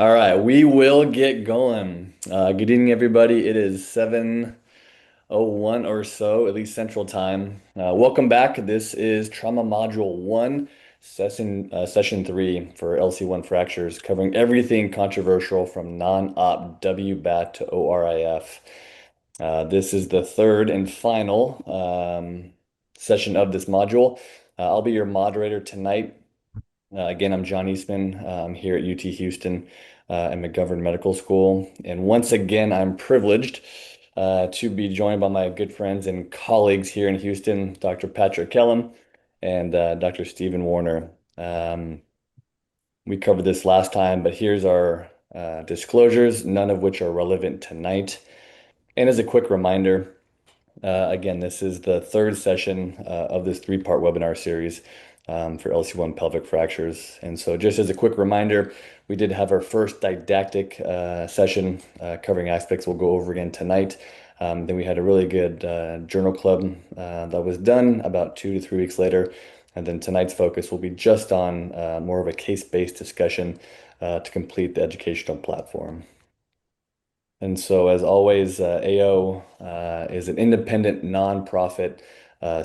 All right, we will get going. Good evening, everybody. It is 7:01 or so, at least Central Time. Welcome back. This is Trauma Module 1, session 3 for LC-1 fractures, covering everything controversial from non-op WBAT to ORIF. This is the third and final session of this module. I'll be your moderator tonight. Again, I'm John Eastman. I'm here at UT Houston at McGovern Medical School. And once again, I'm privileged to be joined by my good friends and colleagues here in Houston, Dr. Patrick Kellum and Dr. Stephen Warner. We covered this last time, but here's our disclosures, none of which are relevant tonight. And as a quick reminder, again, this is the third session of this three-part webinar series for LC-1 pelvic fractures. And so just as a quick reminder, we did have our first didactic session covering aspects we'll go over again tonight. Then we had a really good journal club that was done about 2 to 3 weeks later. And then tonight's focus will be just on more of a case-based discussion to complete the educational platform. And so, as always, AO is an independent nonprofit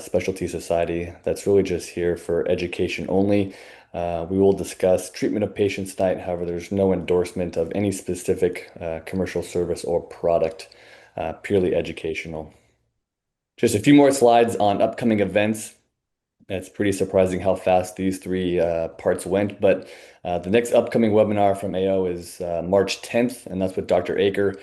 specialty society that's really just here for education only. We will discuss treatment of patients tonight. However, there's no endorsement of any specific commercial service or product, purely educational. Just a few more slides on upcoming events. It's pretty surprising how fast these three parts went, but the next upcoming webinar from AO is March 10th, and that's with Dr. Aker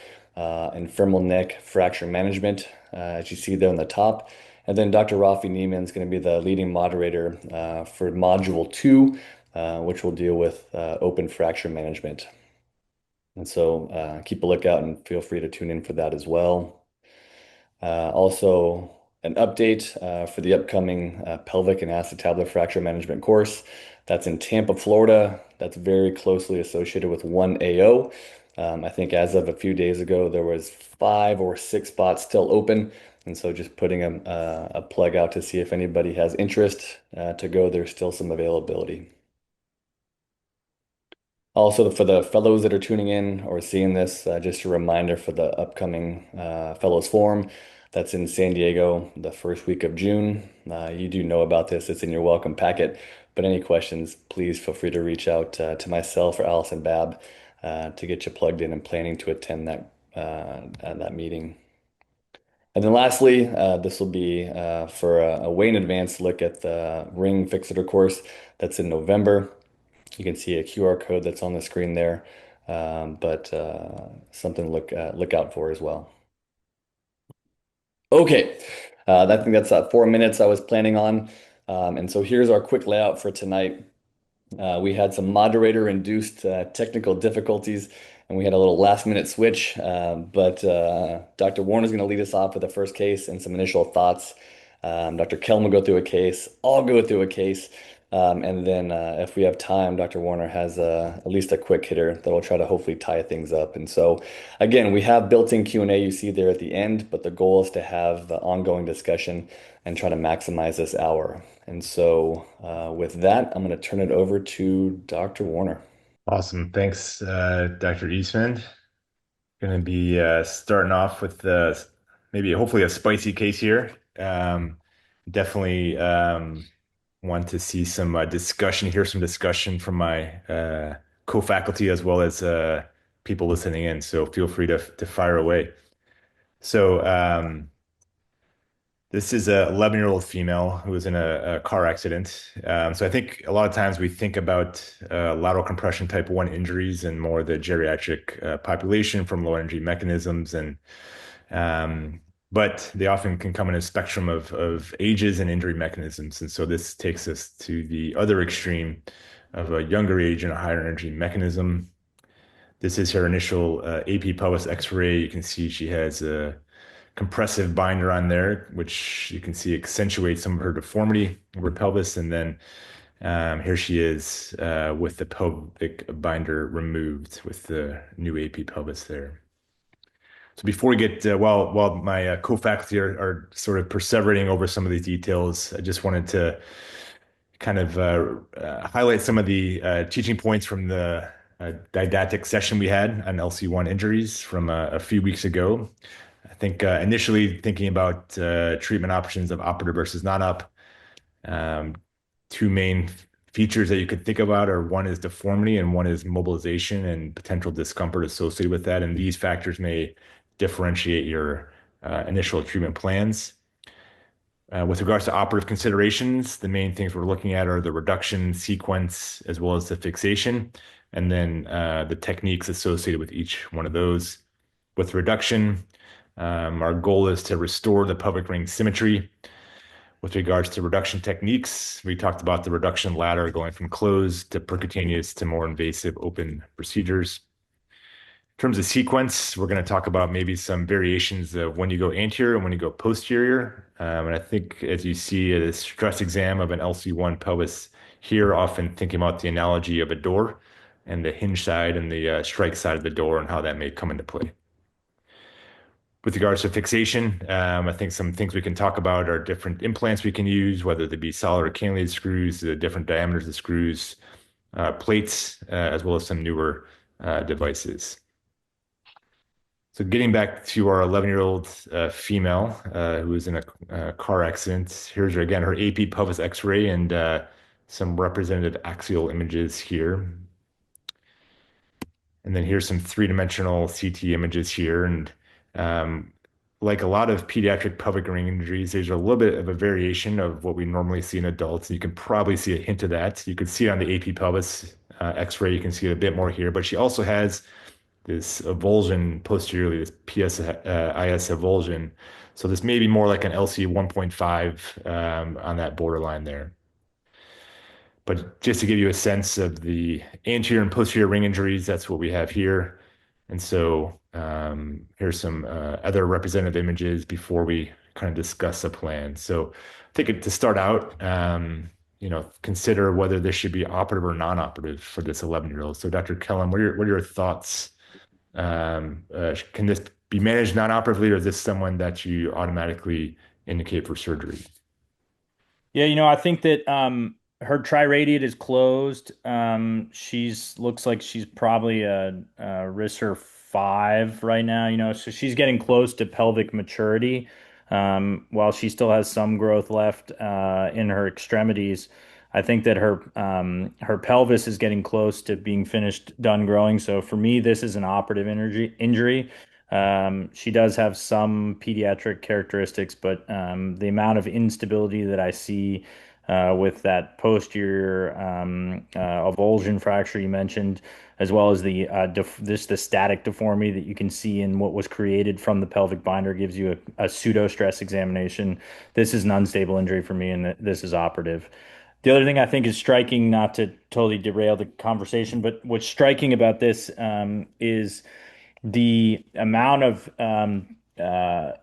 in femoral neck fracture management, as you see there on the top. And then Dr. Rafi Neiman is going to be the leading moderator for Module 2, which will deal with open fracture management. And so keep a lookout and feel free to tune in for that as well. Also, an update for the upcoming pelvic and acetabular fracture management course. That's in Tampa, Florida. That's very closely associated with 1AO. I think as of a few days ago, there was 5 or 6 spots still open. And so just putting a plug out to see if anybody has interest to go, there's still some availability. Also, for the fellows that are tuning in or seeing this, just a reminder for the upcoming Fellows Forum that's in San Diego the first week of June. You do know about this, it's in your welcome packet. But any questions, please feel free to reach out to myself or Allison Babb to get you plugged in and planning to attend that meeting. And then lastly, this will be for a way in advance look at the ring fixator course that's in November. You can see a QR code that's on the screen there, but something to look out for as well. Okay, I think that's 4 minutes I was planning on. And so here's our quick layout for tonight. We had some moderator-induced technical difficulties, and we had a little last-minute switch. But Dr. Warner is going to lead us off with the first case and some initial thoughts. Dr. Kelm will go through a case. I'll go through a case. And then if we have time, Dr. Warner has at least a quick hitter that will try to hopefully tie things up. And so, again, we have built-in Q&A you see there at the end, but the goal is to have the ongoing discussion and try to maximize this hour. And so with that, I'm going to turn it over to Dr. Warner. Awesome. Thanks, Dr. Eastman. Going to be starting off with maybe hopefully a spicy case here. Definitely want to see some discussion, hear some discussion from my co-faculty as well as people listening in. So feel free to fire away. So this is a 11-year-old female who was in a car accident. So I think a lot of times we think about lateral compression type 1 injuries and more the geriatric population from low energy mechanisms, and but they often can come in a spectrum of ages and injury mechanisms. And so this takes us to the other extreme of a younger age and a higher energy mechanism. This is her initial AP pelvis X-ray. You can see she has a compressive binder on there, which you can see accentuates some of her deformity of her pelvis. And then here she is with the pelvic binder removed with the new AP pelvis there. So before we get, while my co-faculty are sort of perseverating over some of these details, I just wanted to kind of highlight some of the teaching points from the didactic session we had on LC-1 injuries from a few weeks ago. I think initially thinking about treatment options of operative versus non-op. Um, Two main features that you could think about are one is deformity and one is mobilization and potential discomfort associated with that. And these factors may differentiate your initial treatment plans. With regards to operative considerations, the main things we're looking at are the reduction sequence as well as the fixation, and then the techniques associated with each one of those. With reduction, our goal is to restore the pelvic ring symmetry. With regards to reduction techniques, we talked about the reduction ladder going from closed to percutaneous to more invasive open procedures. In terms of sequence, we're going to talk about maybe some variations of when you go anterior and when you go posterior. And I think as you see a stress exam of an LC-1 pelvis here, often thinking about the analogy of a door and the hinge side and the strike side of the door and how that may come into play. With regards to fixation, I think some things we can talk about are different implants we can use, whether they be solid or cannulated screws, the different diameters of screws, plates, as well as some newer devices. So getting back to our 11-year-old female who was in a car accident, here's her again, her AP pelvis X-ray and some representative axial images here. And then here's some three-dimensional CT images here. And um, like a lot of pediatric pelvic ring injuries, there's a little bit of a variation of what we normally see in adults. You can probably see a hint of that. You can see it on the AP pelvis X-ray. You can see it a bit more here. But she also has this avulsion posteriorly, this PSIS avulsion. So this may be more like an LC 1.5 on that borderline there. But just to give you a sense of the anterior and posterior ring injuries, that's what we have here. And so here's some other representative images before we kind of discuss a plan. So I think to start out, consider whether this should be operative or non-operative for this 11-year-old. So Dr. Kellum, what are your thoughts? Can this be managed non-operatively, or is this someone that you automatically indicate for surgery? Yeah, I think that her triradiate is closed. She's looks like she's probably a Risser 5 right now, so she's getting close to pelvic maturity. While she still has some growth left in her extremities, I think that her pelvis is getting close to being finished, done growing. So for me, this is an operative injury. She does have some pediatric characteristics, but the amount of instability that I see with that posterior avulsion fracture you mentioned, as well as the static deformity that you can see in what was created from the pelvic binder, gives you a pseudo stress examination. This is an unstable injury for me, and this is operative. The other thing I think is striking, not to totally derail the conversation, but what's striking about this is the amount of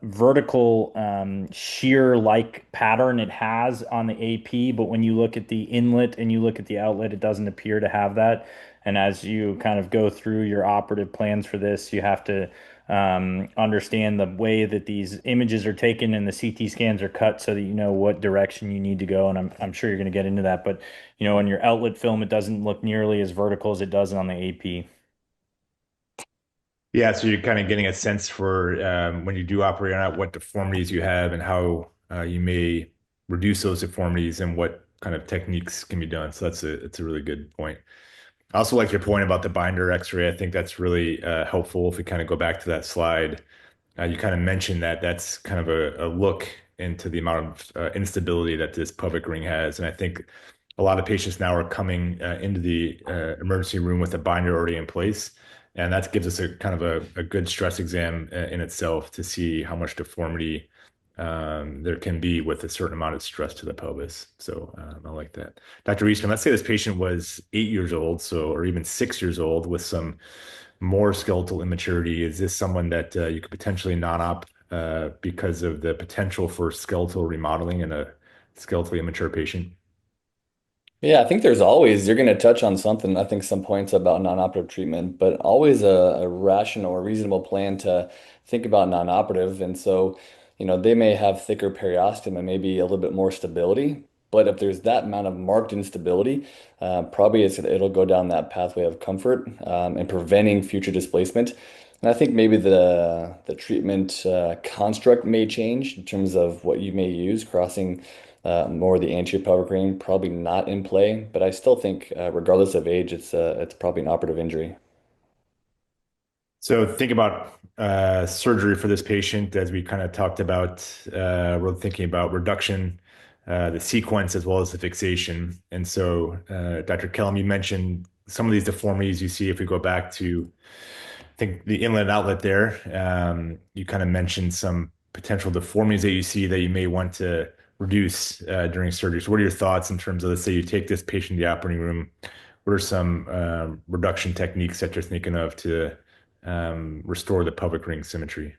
vertical shear-like pattern it has on the AP, but when you look at the inlet and you look at the outlet, it doesn't appear to have that. And as you kind of go through your operative plans for this, you have to understand the way that these images are taken and the CT scans are cut so that you know what direction you need to go. And I'm sure you're going to get into that, but on your outlet film, it doesn't look nearly as vertical as it does on the AP. Yeah, so you're kind of getting a sense for when you do operate on it, what deformities you have and how you may reduce those deformities and what kind of techniques can be done. So it's a really good point. I also like your point about the binder X-ray. I think that's really helpful if we kind of go back to that slide. You kind of mentioned that that's kind of a look into the amount of instability that this pelvic ring has. And I think a lot of patients now are coming into the emergency room with a binder already in place. And that gives us a kind of a good stress exam in itself to see how much deformity there can be with a certain amount of stress to the pelvis. So I like that. Dr. Eastman, let's say this patient was 8 years old, or even 6 years old with some more skeletal immaturity. Is this someone that you could potentially non-op because of the potential for skeletal remodeling in a skeletally immature patient? Yeah, I think there's always, you're going to touch on something, I think some points about non-operative treatment, but always a rational or reasonable plan to think about non-operative. And so, they may have thicker periosteum and maybe a little bit more stability. But if there's that amount of marked instability, probably it'll go down that pathway of comfort and preventing future displacement. And I think maybe the treatment construct may change in terms of what you may use, crossing more of the anterior pelvic ring, probably not in play. But I still think, regardless of age, it's probably an operative injury. So think about surgery for this patient, as we kind of talked about. We're thinking about reduction, the sequence, as well as the fixation. And so, Dr. Kellum, you mentioned some of these deformities you see if we go back to, I think, the inlet and outlet there. You kind of mentioned some potential deformities that you see that you may want to reduce during surgery. So what are your thoughts in terms of, let's say you take this patient to the operating room, what are some reduction techniques that you're thinking of to restore the pelvic ring symmetry?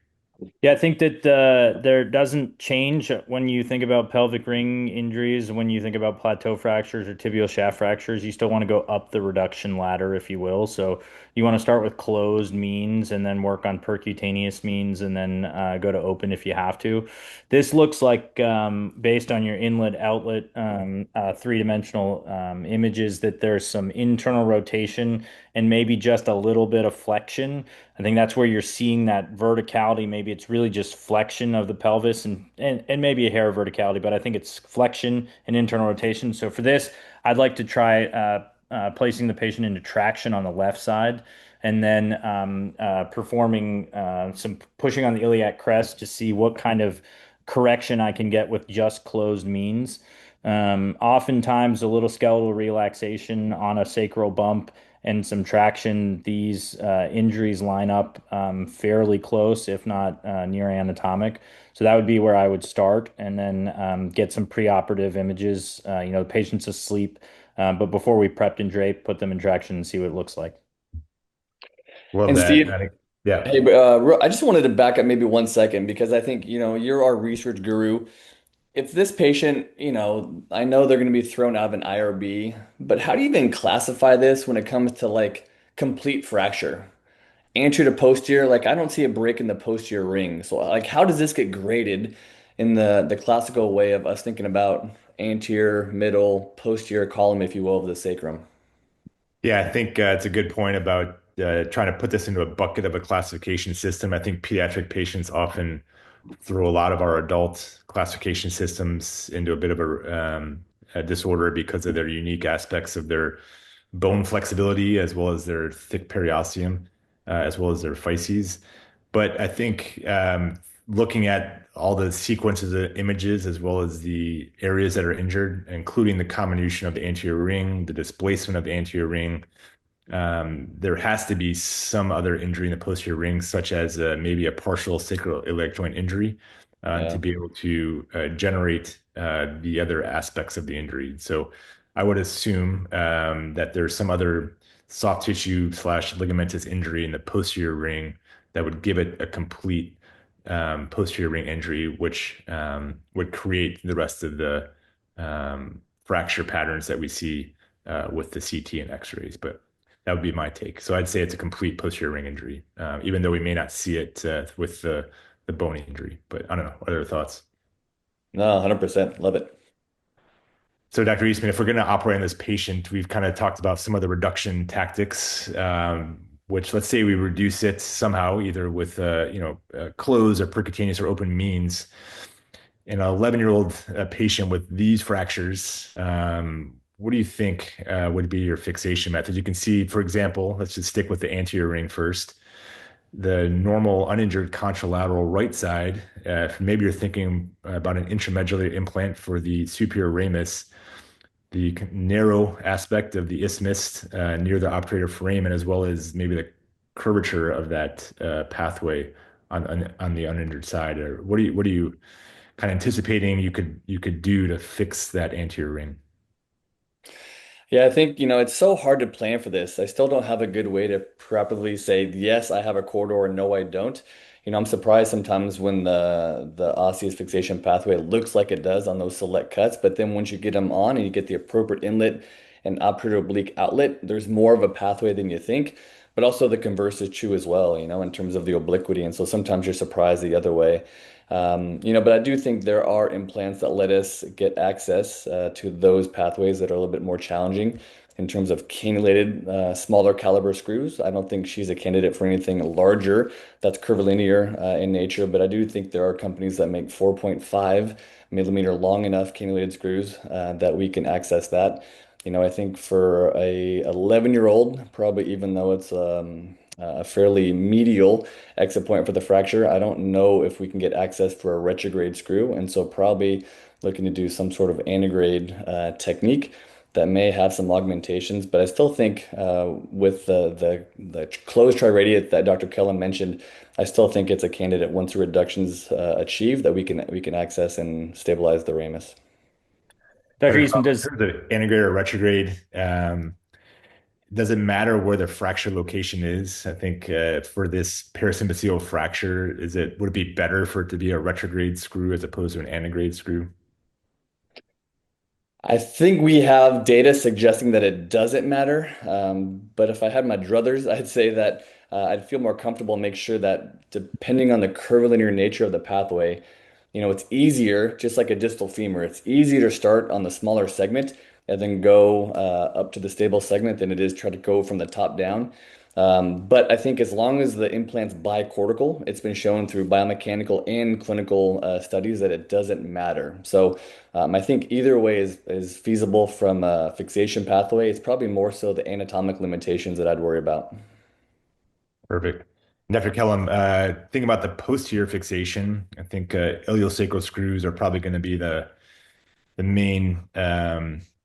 Yeah, I think that there doesn't change when you think about pelvic ring injuries, when you think about plateau fractures or tibial shaft fractures, you still want to go up the reduction ladder, if you will. So you want to start with closed means and then work on percutaneous means and then go to open if you have to. This looks like, based on your inlet outlet three-dimensional images, that there's some internal rotation and maybe just a little bit of flexion. I think that's where you're seeing that verticality. Maybe it's really just flexion of the pelvis and maybe a hair of verticality, but I think it's flexion and internal rotation. So for this, I'd like to try placing the patient into traction on the left side and then performing some pushing on the iliac crest to see what kind of correction I can get with just closed means. Oftentimes, a little skeletal relaxation on a sacral bump and some traction, these injuries line up fairly close, if not near anatomic. So that would be where I would start, and then get some preoperative images. The patient's asleep, but before we prepped and drape, put them in traction and see what it looks like. Love And that. Steve, Yeah. hey, I just wanted to back up maybe 1 second because I think, you're our research guru. If this patient, I know they're going to be thrown out of an IRB, but how do you even classify this when it comes to like complete fracture? Anterior to posterior, like I don't see a break in the posterior ring. So like how does this get graded in the classical way of us thinking about anterior, middle, posterior column, if you will, of the sacrum? Yeah, I think it's a good point about trying to put this into a bucket of a classification system. I think pediatric patients often throw a lot of our adult classification systems into a bit of a disorder because of their unique aspects of their bone flexibility, as well as their thick periosteum, as well as their physes. But I think looking at all the sequences of images, as well as the areas that are injured, including the combination of the anterior ring, the displacement of the anterior ring, there has to be some other injury in the posterior ring, such as maybe a partial sacroiliac joint injury, to Yeah. be able to generate the other aspects of the injury. So I would assume that there's some other soft tissue slash ligamentous injury in the posterior ring that would give it a complete posterior ring injury, which would create the rest of the fracture patterns that we see with the CT and X-rays. But that would be my take. So I'd say it's a complete posterior ring injury, even though we may not see it with the bone injury. But I don't know. What are your thoughts? No, 100%. Love it. So, Dr. Eastman, if we're going to operate on this patient, we've kind of talked about some of the reduction tactics, which let's say we reduce it somehow, either with closed or percutaneous or open means. In an 11-year-old patient with these fractures, what do you think would be your fixation method? You can see, for example, let's just stick with the anterior ring first. The normal uninjured contralateral right side, maybe you're thinking about an intramedullary implant for the superior ramus, the narrow aspect of the isthmus near the obturator foramen, as well as maybe the curvature of that pathway on the uninjured side. Or what are you kind of anticipating you could do to fix that anterior ring? Yeah, I think, it's so hard to plan for this. I still don't have a good way to properly say, yes, I have a corridor, no, I don't. I'm surprised sometimes when the osseous fixation pathway looks like it does on those select cuts, but then once you get them on and you get the appropriate inlet and obturator oblique outlet, there's more of a pathway than you think. But also the converse is true as well, in terms of the obliquity. And so sometimes you're surprised the other way. But I do think there are implants that let us get access to those pathways that are a little bit more challenging in terms of cannulated, smaller caliber screws. I don't think she's a candidate for anything larger that's curvilinear in nature, but I do think there are companies that make 4.5 millimeter long enough cannulated screws that we can access that. I think for a 11-year-old, probably even though it's a fairly medial exit point for the fracture, I don't know if we can get access for a retrograde screw, and so probably looking to do some sort of antegrade technique that may have some augmentations. But I still think with the closed triradiate that Dr. Kellen mentioned, I still think it's a candidate once the reduction's achieved that we can access and stabilize the ramus. Dr. Dr. Eastman, Collins, does in terms of antegrade or retrograde, does it matter where the fracture location is? I think for this parasymphyseal fracture, would it be better for it to be a retrograde screw as opposed to an antegrade screw? I think we have data suggesting that it doesn't matter. But if I had my druthers, I'd say that I'd feel more comfortable and make sure that depending on the curvilinear nature of the pathway, it's easier, just like a distal femur, it's easier to start on the smaller segment and then go up to the stable segment than it is try to go from the top down. But I think as long as the implant's bicortical, it's been shown through biomechanical and clinical studies that it doesn't matter. So I think either way is feasible from a fixation pathway. It's probably more so the anatomic limitations that I'd worry about. Perfect. Dr. Kellum, thinking about the posterior fixation, I think iliosacral screws are probably going to be the main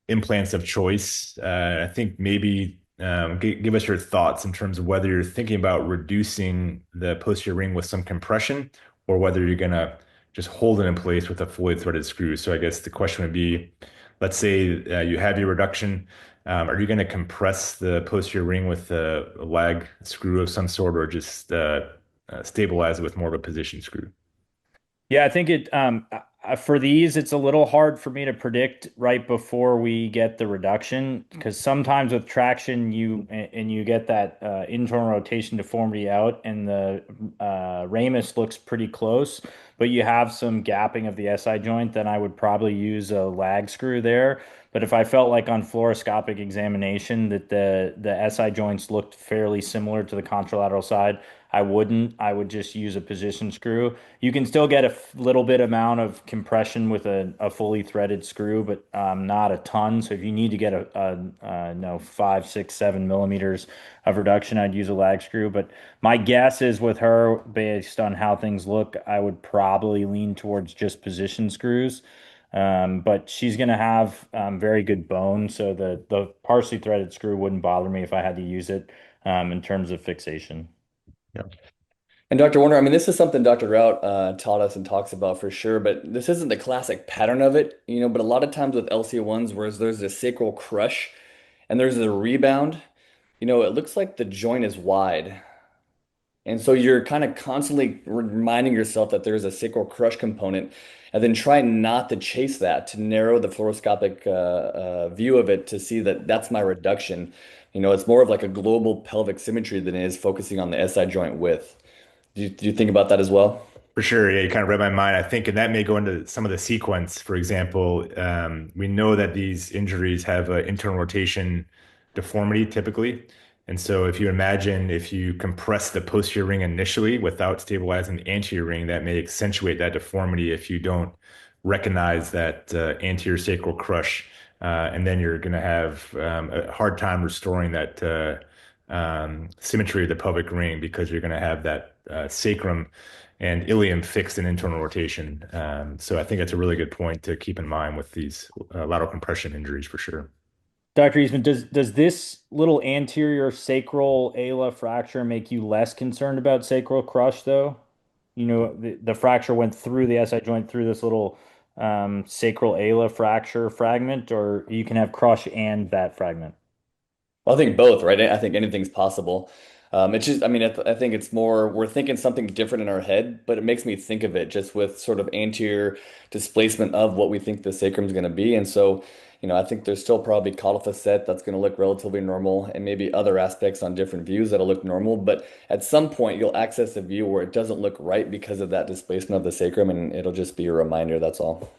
implants of choice. I think maybe give us your thoughts in terms of whether you're thinking about reducing the posterior ring with some compression or whether you're going to just hold it in place with a fully threaded screw. So I guess the question would be, let's say you have your reduction. Are you going to compress the posterior ring with a lag screw of some sort or just stabilize it with more of a position screw? Yeah, I think for these, it's a little hard for me to predict right before we get the reduction because sometimes with traction, you get that internal rotation deformity out, and the ramus looks pretty close, but you have some gapping of the SI joint. Then I would probably use a lag screw there. But if I felt like on fluoroscopic examination that the SI joints looked fairly similar to the contralateral side, I wouldn't. I would just use a position screw. You can still get a little bit amount of compression with a fully threaded screw, but not a ton. So if you need to get no 5, 6, 7 millimeters of reduction, I'd use a lag screw. But my guess is with her, based on how things look, I would probably lean towards just position screws. But she's going to have very good bone, so the partially threaded screw wouldn't bother me if I had to use it in terms of fixation. Yeah. And Dr. Warner, I mean, this is something Dr. Rout taught us and talks about for sure, but this isn't the classic pattern of it, but a lot of times with LC-1s, whereas there's a sacral crush and there's a rebound, it looks like the joint is wide. And so you're kind of constantly reminding yourself that there's a sacral crush component, and then try not to chase that, to narrow the fluoroscopic view of it to see that that's my reduction. It's more of like a global pelvic symmetry than it is focusing on the SI joint width. Do you think about that as well? For sure. Yeah, you kind of read my mind. I think, and that may go into some of the sequence. For example, we know that these injuries have an internal rotation deformity typically. And so if you imagine if you compress the posterior ring initially without stabilizing the anterior ring, that may accentuate that deformity if you don't recognize that anterior sacral crush. And then you're going to have a hard time restoring that symmetry of the pelvic ring because you're going to have that sacrum and ilium fixed in internal rotation. So I think that's a really good point to keep in mind with these lateral compression injuries for sure. Dr. Eastman, does this little anterior sacral ala fracture make you less concerned about sacral crush, though? The fracture went through the SI joint through this little sacral ala fracture fragment, or you can have crush and that fragment. Well, I think both, right? I think anything's possible. It's just, I mean, I think it's more, we're thinking something different in our head, but it makes me think of it just with sort of anterior displacement of what we think the sacrum is going to be. And so, I think there's still probably caudal facet that's going to look relatively normal and maybe other aspects on different views that'll look normal. But at some point, you'll access a view where it doesn't look right because of that displacement of the sacrum, and it'll just be a reminder, that's all.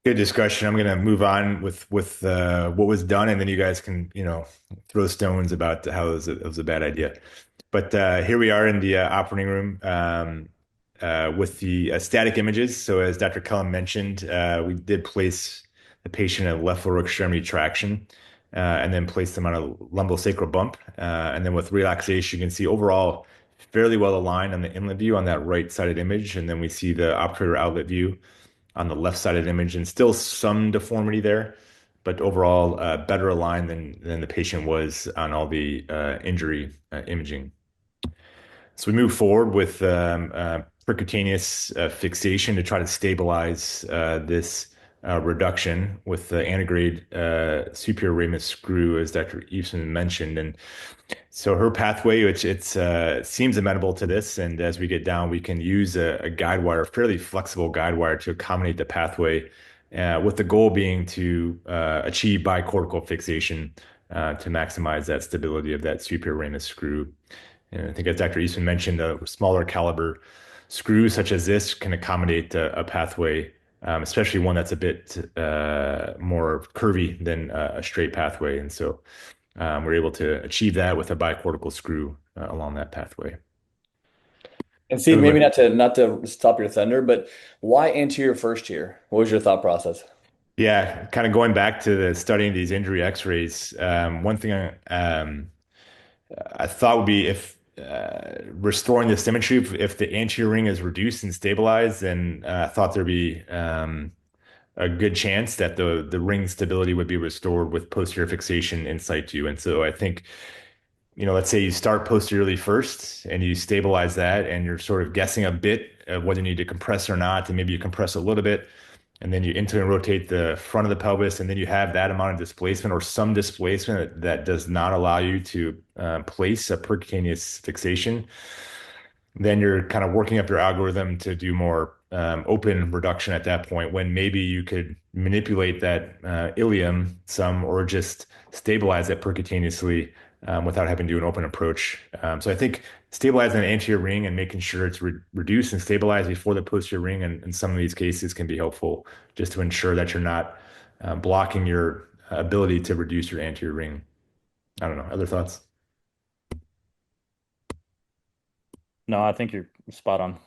Good discussion. I'm going to move on with what was done, and then you guys can, throw stones about how it was a bad idea. But here we are in the operating room with the static images. So as Dr. Cullen mentioned, we did place the patient in left lower extremity traction and then place them on a lumbosacral bump. And then with relaxation, you can see overall fairly well aligned on the inlet view on that right-sided image. And then we see the obturator outlet view on the left-sided image, and still some deformity there, but overall better aligned than the patient was on all the injury imaging. So we move forward with percutaneous fixation to try to stabilize this reduction with the antegrade superior ramus screw, as Dr. Eveson mentioned. And so her pathway, which seems amenable to this, and as we get down, we can use a guide wire, a fairly flexible guide wire, to accommodate the pathway, with the goal being to achieve bicortical fixation to maximize that stability of that superior ramus screw. And I think as Dr. Eastman mentioned, a smaller caliber screw such as this can accommodate a pathway, especially one that's a bit more curvy than a straight pathway. And so we're able to achieve that with a bicortical screw along that pathway. And Then Steve, we maybe went, not to stop your thunder, but why anterior first here? What was your thought process? yeah, kind of going back to the studying these injury X-rays. One thing I thought would be if restoring the symmetry, if the anterior ring is reduced and stabilized, then I thought there'd be a good chance that the ring stability would be restored with posterior fixation in situ. And so I think, let's say you start posteriorly first and you stabilize that, and you're sort of guessing a bit of whether you need to compress or not, and maybe you compress a little bit, and then you internally rotate the front of the pelvis, and then you have that amount of displacement or some displacement that does not allow you to place a percutaneous fixation. Then you're kind of working up your algorithm to do more open reduction at that point, when maybe you could manipulate that ilium some, or just stabilize it percutaneously without having to do an open approach. So I think stabilizing the anterior ring and making sure it's reduced and stabilized before the posterior ring in some of these cases can be helpful, just to ensure that you're not blocking your ability to reduce your anterior ring. I don't know. Other thoughts? No, I think you're spot on.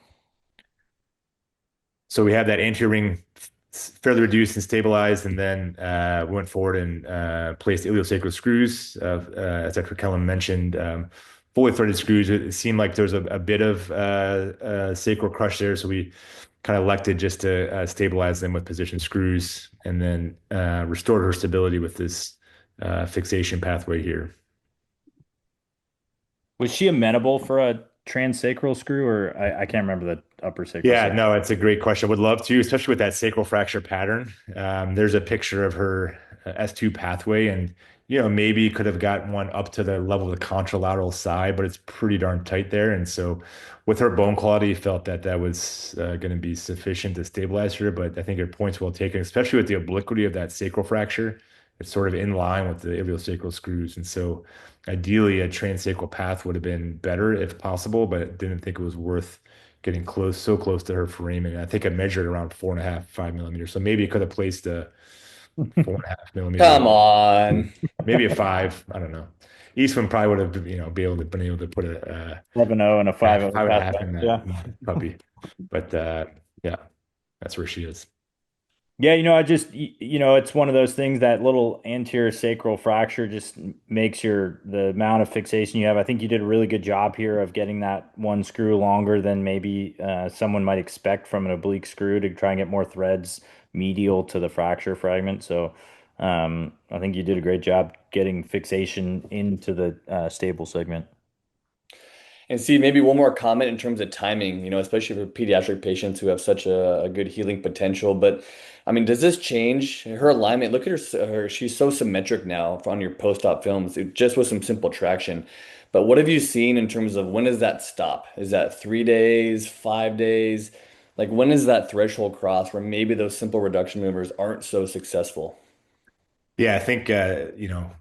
So we have that anterior ring fairly reduced and stabilized, and then we went forward and placed iliosacral screws, as Dr. Kellum mentioned, fully threaded screws. It seemed like there's a bit of sacral crush there, so we kind of elected just to stabilize them with position screws, and then restored her stability with this fixation pathway here. Was she amenable for a transsacral screw, or I can't remember the upper sacral Yeah, screw. no, it's a great question. I would love to, especially with that sacral fracture pattern. There's a picture of her S2 pathway, and maybe could have gotten one up to the level of the contralateral side, but it's pretty darn tight there. And so, with her bone quality, felt that that was going to be sufficient to stabilize her. But I think your point's well taken, especially with the obliquity of that sacral fracture. It's sort of in line with the iliosacral screws, and so ideally a transsacral path would have been better if possible, but didn't think it was worth getting so close to her foramen. I think I measured around 4.5, 5 millimeters. So maybe it could have placed a 4.5 millimeter, Come on. maybe a five. I don't know. Eastman probably would have, been able to put a 11-0 and a 5-0 five and a half pathway. in Yeah. that puppy. But yeah, that's where she is. Yeah, I just, it's one of those things, that little anterior sacral fracture just makes the amount of fixation you have. I think you did a really good job here of getting that one screw longer than maybe someone might expect from an oblique screw, to try and get more threads medial to the fracture fragment. So I think you did a great job getting fixation into the stable segment. And see, maybe one more comment in terms of timing, especially for pediatric patients who have such a good healing potential. But I mean, does this change her alignment? Look at her, she's so symmetric now on your post-op films, just with some simple traction. But what have you seen in terms of when does that stop? Is that 3 days, 5 days? Like when is that threshold crossed where maybe those simple reduction maneuvers aren't so successful? Yeah, I think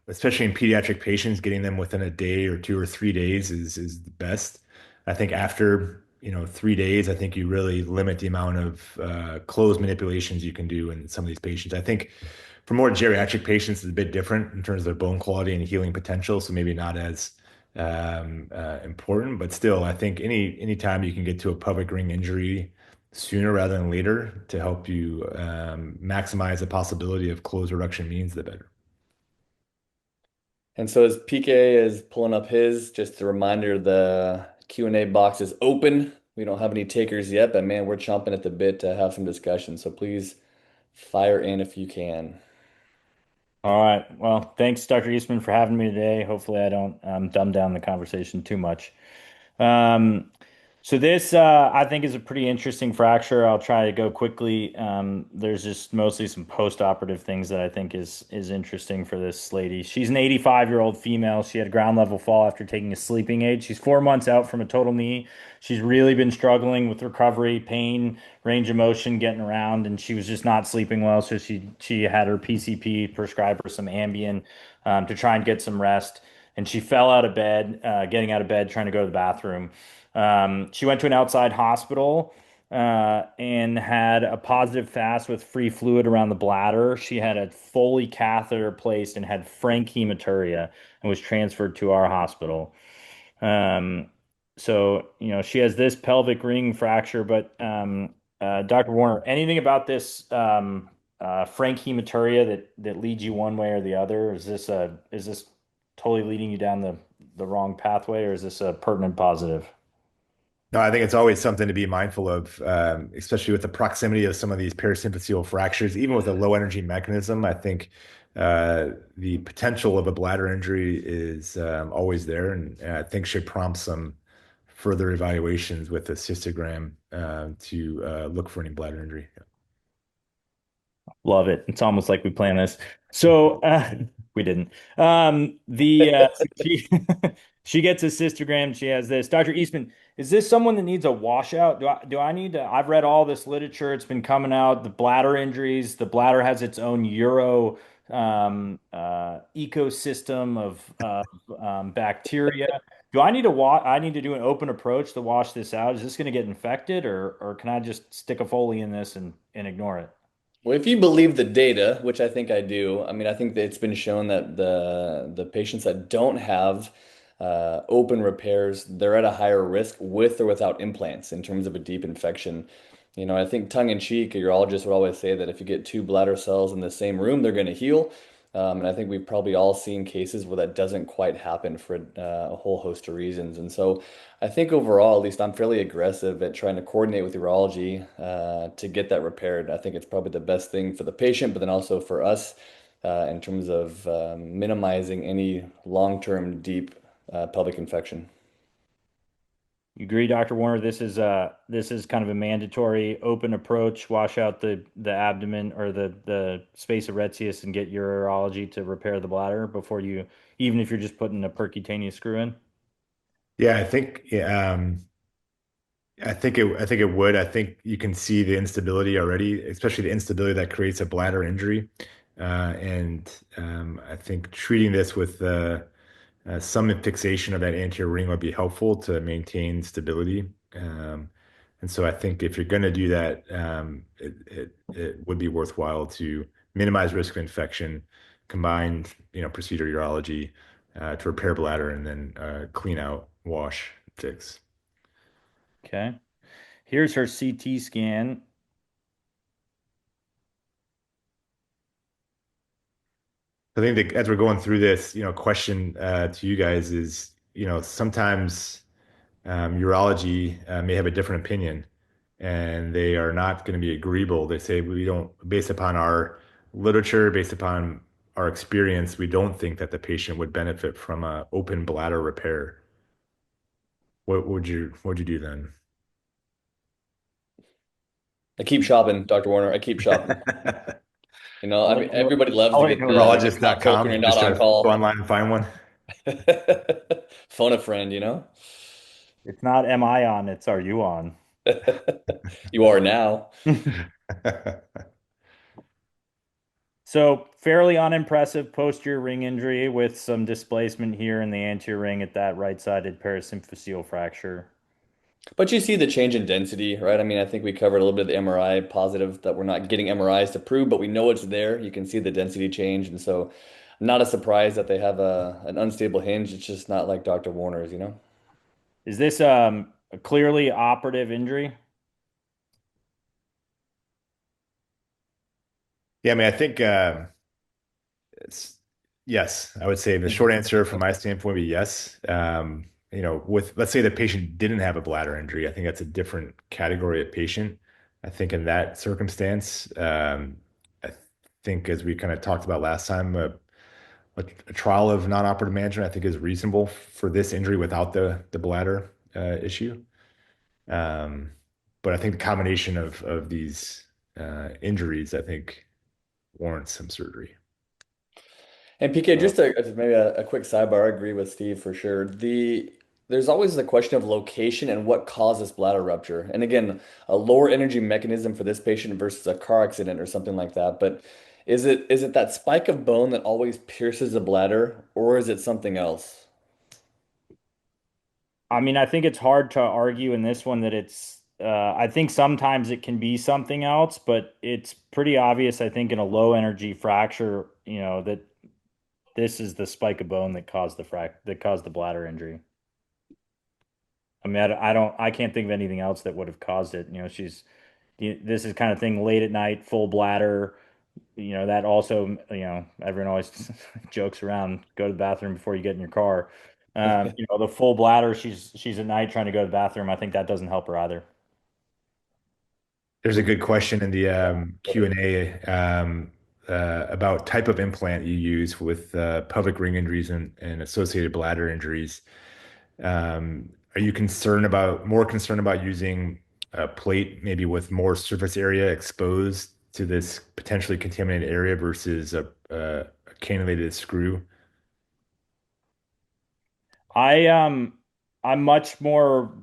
especially in pediatric patients, getting them within a day or 2 or 3 days is the best. I think after 3 days, I think you really limit the amount of closed manipulations you can do in some of these patients. I think for more geriatric patients, it's a bit different in terms of their bone quality and healing potential, so maybe not as important, but still, I think any time you can get to a pelvic ring injury sooner rather than later to help you maximize the possibility of closed reduction means, the better. And so as PK is pulling up his, just a reminder, the Q&A box is open. We don't have any takers yet, but man, we're chomping at the bit to have some discussion. So please fire in if you can. All right. Well, thanks, Dr. Eastman, for having me today. Hopefully, I don't dumb down the conversation too much. Um, so this, I think, is a pretty interesting fracture. I'll try to go quickly. There's just mostly some post-operative things that I think is interesting for this lady. She's an 85-year-old female. She had a ground level fall after taking a sleeping aid. She's 4 months out from a total knee. She's really been struggling with recovery, pain, range of motion, getting around, and she was just not sleeping well. So she had her PCP prescribe her some Ambien to try and get some rest. And she fell out of bed, getting out of bed, trying to go to the bathroom. She went to an outside hospital and had a positive fast with free fluid around the bladder. She had a Foley catheter placed and had frank hematuria and was transferred to our hospital. Um, she has this pelvic ring fracture, but Dr. Warner, anything about this frank hematuria that leads you one way or the other? Is this totally leading you down the wrong pathway, or is this a pertinent positive? No, I think it's always something to be mindful of, especially with the proximity of some of these parasymphyseal fractures. Even with a low energy mechanism, I think the potential of a bladder injury is always there, and I think should prompt some further evaluations with a cystogram to look for any bladder injury. Love it. It's almost like we planned this. So we didn't. She she gets a cystogram. She has this. Dr. Eastman, is this someone that needs a washout? Do I need to? I've read all this literature. It's been coming out. The bladder injuries. The bladder has its own ecosystem of bacteria. Do I need to I need to do an open approach to wash this out? Is this going to get infected, or can I just stick a Foley in this and ignore it? Well, if you believe the data, which I think I do, I mean, I think that it's been shown that the patients that don't have open repairs, they're at a higher risk with or without implants in terms of a deep infection. I think tongue in cheek, a urologist would always say that if you get two bladder cells in the same room, they're going to heal. And I think we've probably all seen cases where that doesn't quite happen for a whole host of reasons. And so I think overall, at least I'm fairly aggressive at trying to coordinate with urology to get that repaired. I think it's probably the best thing for the patient, but then also for us in terms of minimizing any long-term deep pelvic infection. You agree, Dr. Warner? This is kind of a mandatory open approach. Wash out the abdomen or the space of Retzius and get urology to repair the bladder before you, even if you're just putting a percutaneous screw in. Yeah, I think it would. I think you can see the instability already, especially the instability that creates a bladder injury. And I think treating this with some fixation of that anterior ring would be helpful to maintain stability. And so I think if you're going to do that, it would be worthwhile to minimize risk of infection, combine, procedure urology to repair bladder, and then clean out, wash, fix. Okay. Here's her CT scan. I think that as we're going through this, question to you guys is, sometimes urology may have a different opinion and they are not going to be agreeable. They say we don't, based upon our literature, based upon our experience, we don't think that the patient would benefit from a open bladder repair. what'd you do then? I keep shopping, Dr. Warner. I keep shopping. You know, I I'll mean, let you know. everybody loves I'll to let you get know what I the do. hot coke when Urologist.com. you're You not just try on to go call. online and find one. Phone a friend, you know? It's not am I on, it's are you on? You are now. So fairly unimpressive posterior ring injury with some displacement here in the anterior ring at that right-sided parasymphyseal fracture. But you see the change in density, right? I mean, I think we covered a little bit of the MRI positive that we're not getting MRIs to prove, but we know it's there. You can see the density change. And so, not a surprise that they have an unstable hinge. It's just not like Dr. Warner's, you know? Is this a clearly operative injury? Yeah, I mean, I think it's yes. I would say the short answer from my standpoint would be yes. With let's say the patient didn't have a bladder injury, I think that's a different category of patient. I think in that circumstance, I think as we kind of talked about last time, a trial of non-operative management I think is reasonable for this injury without the bladder issue. Um, but I think the combination of these injuries, I think, warrants some surgery. And PK, Uh, just maybe a quick sidebar, I agree with Steve for sure. There's always the question of location and what causes bladder rupture. And again, a lower energy mechanism for this patient versus a car accident or something like that. But is it that spike of bone that always pierces the bladder, or is it something else? I mean, I think it's hard to argue in this one that I think sometimes it can be something else, but it's pretty obvious, I think, in a low energy fracture, that this is the spike of bone that caused that caused the bladder injury. I mean, I can't think of anything else that would have caused it. This is kind of thing late at night, full bladder. That also, everyone always jokes around, go to the bathroom before you get in your car. The full bladder, she's at night trying to go to the bathroom. I think that doesn't help her either. There's a good question in the Yeah, totally. Q&A about type of implant you use with pelvic ring injuries and associated bladder injuries. Are you more concerned about using a plate maybe with more surface area exposed to this potentially contaminated area versus a cannulated screw? I I'm much more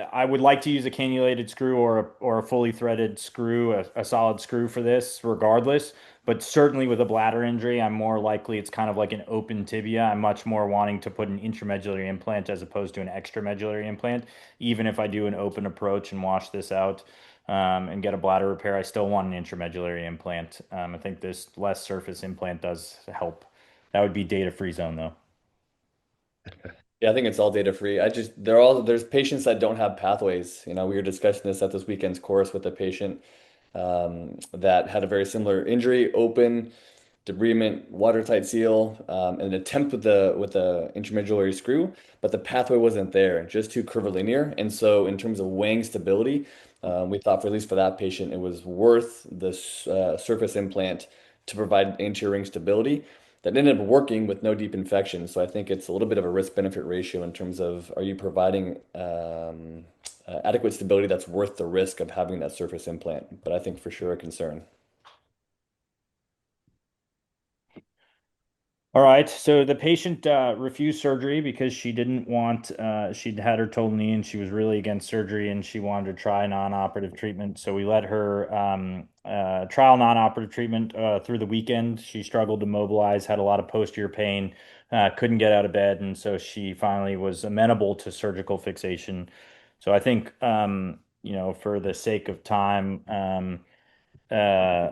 I would like to use a cannulated screw or a fully threaded screw, a solid screw for this, regardless. But certainly with a bladder injury, I'm more likely it's kind of like an open tibia. I'm much more wanting to put an intramedullary implant as opposed to an extramedullary implant. Even if I do an open approach and wash this out and get a bladder repair, I still want an intramedullary implant. I think this less surface implant does help. That would be data free zone though. Yeah, I think it's all data free. There's patients that don't have pathways. You know, we were discussing this at this weekend's course with a patient that had a very similar injury, open debridement, watertight seal, an attempt with the intramedullary screw, but the pathway wasn't there, just too curvilinear. And so, in terms of weighing stability, we thought for at least for that patient, it was worth this surface implant to provide anterior ring stability. That ended up working with no deep infection. So I think it's a little bit of a risk-benefit ratio in terms of are you providing adequate stability that's worth the risk of having that surface implant? But I think for sure a concern. All right. So the patient refused surgery because she didn't want, she'd had her total knee and she was really against surgery and she wanted to try non-operative treatment. So we let her trial non-operative treatment through the weekend. She struggled to mobilize, had a lot of posterior pain, couldn't get out of bed. And so she finally was amenable to surgical fixation. So I think, for the sake of time, uh,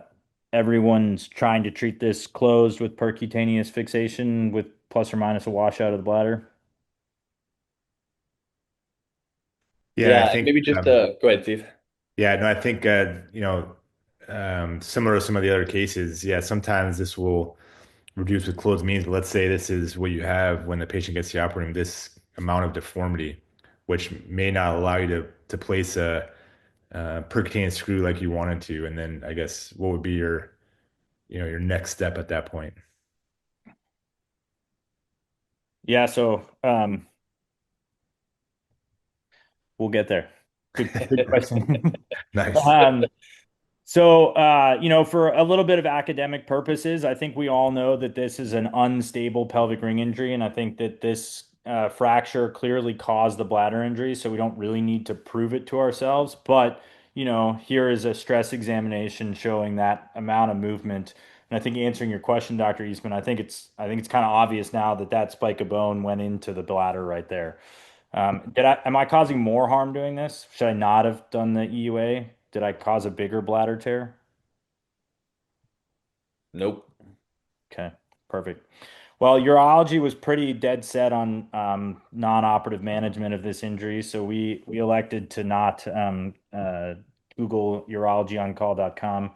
everyone's trying to treat this closed with percutaneous fixation with plus or minus a washout of the bladder. Yeah, I Yeah, think maybe just go ahead, Steve. yeah, no, I think similar to some of the other cases, yeah, sometimes this will reduce with closed means. But let's say this is what you have when the patient gets to the operating room, this amount of deformity, which may not allow you to place a percutaneous screw like you wanted to. And then I guess what would be your next step at that point? Yeah, so We'll get there. Good question. Nice. So, for a little bit of academic purposes, I think we all know that this is an unstable pelvic ring injury, and I think that this fracture clearly caused the bladder injury, so we don't really need to prove it to ourselves. But, here is a stress examination showing that amount of movement. And I think answering your question, Dr. Eastman, I think it's kind of obvious now that that spike of bone went into the bladder right there. Am I causing more harm doing this? Should I not have done the EUA? Did I cause a bigger bladder tear? Nope. Okay, perfect. Well, urology was pretty dead set on non-operative management of this injury, so we elected to not Google urologyoncall.com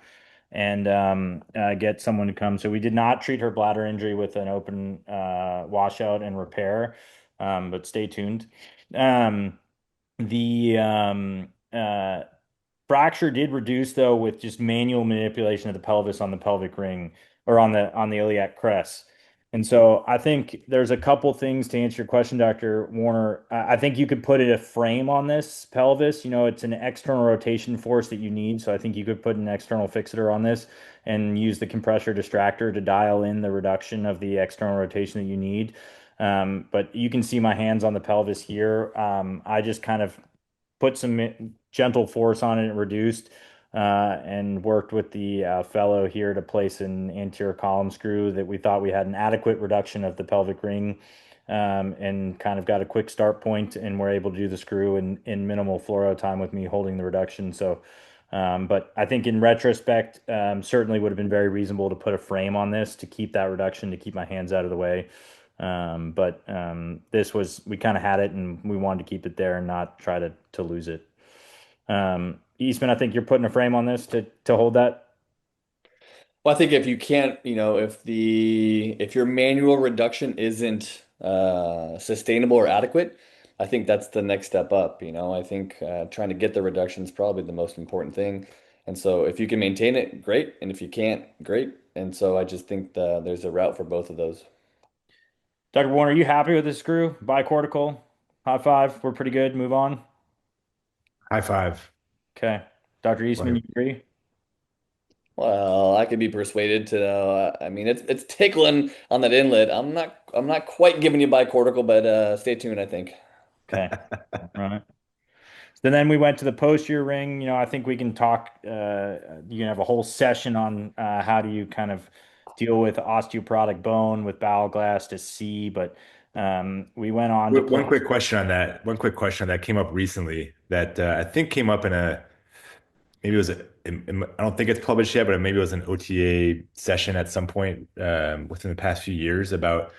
and get someone to come. So we did not treat her bladder injury with an open washout and repair, but stay tuned. Um, the fracture did reduce though with just manual manipulation of the pelvis on the pelvic ring or on the iliac crest. And so I think there's a couple things to answer your question, Dr. Warner. I think you could put a frame on this pelvis. It's an external rotation force that you need. So I think you could put an external fixator on this and use the compressor distractor to dial in the reduction of the external rotation that you need. But you can see my hands on the pelvis here. I just kind of put some gentle force on it and reduced, and worked with the fellow here to place an anterior column screw that we thought we had an adequate reduction of the pelvic ring, and kind of got a quick start point and we're able to do the screw in minimal fluoro time with me holding the reduction. So, but I think in retrospect, certainly would have been very reasonable to put a frame on this to keep that reduction, to keep my hands out of the way. But this was, we kind of had it and we wanted to keep it there and not try to lose it. Eastman, I think you're putting a frame on this to hold that. Well, I think if you can't, if your manual reduction isn't sustainable or adequate, I think that's the next step up. I think trying to get the reduction is probably the most important thing. And so if you can maintain it, great. And if you can't, great. And so I just think there's a route for both of those. Dr. Warner, are you happy with this screw? Bicortical, high five. We're pretty good. Move on. High five. Okay. Dr. Eastman, Like, you agree? Well, I could be persuaded to. I mean, it's tickling on that inlet. I'm not quite giving you bicortical, but stay tuned. I think. Okay. All right. So then we went to the posterior ring. I think we can talk, you can have a whole session on how do you kind of deal with osteoporotic bone with bowel glass to see, but we went on to one place. quick question on that. One quick question that came up recently that I think came up in a maybe it was I don't think it's published yet, but maybe it was an OTA session at some point within the past few years about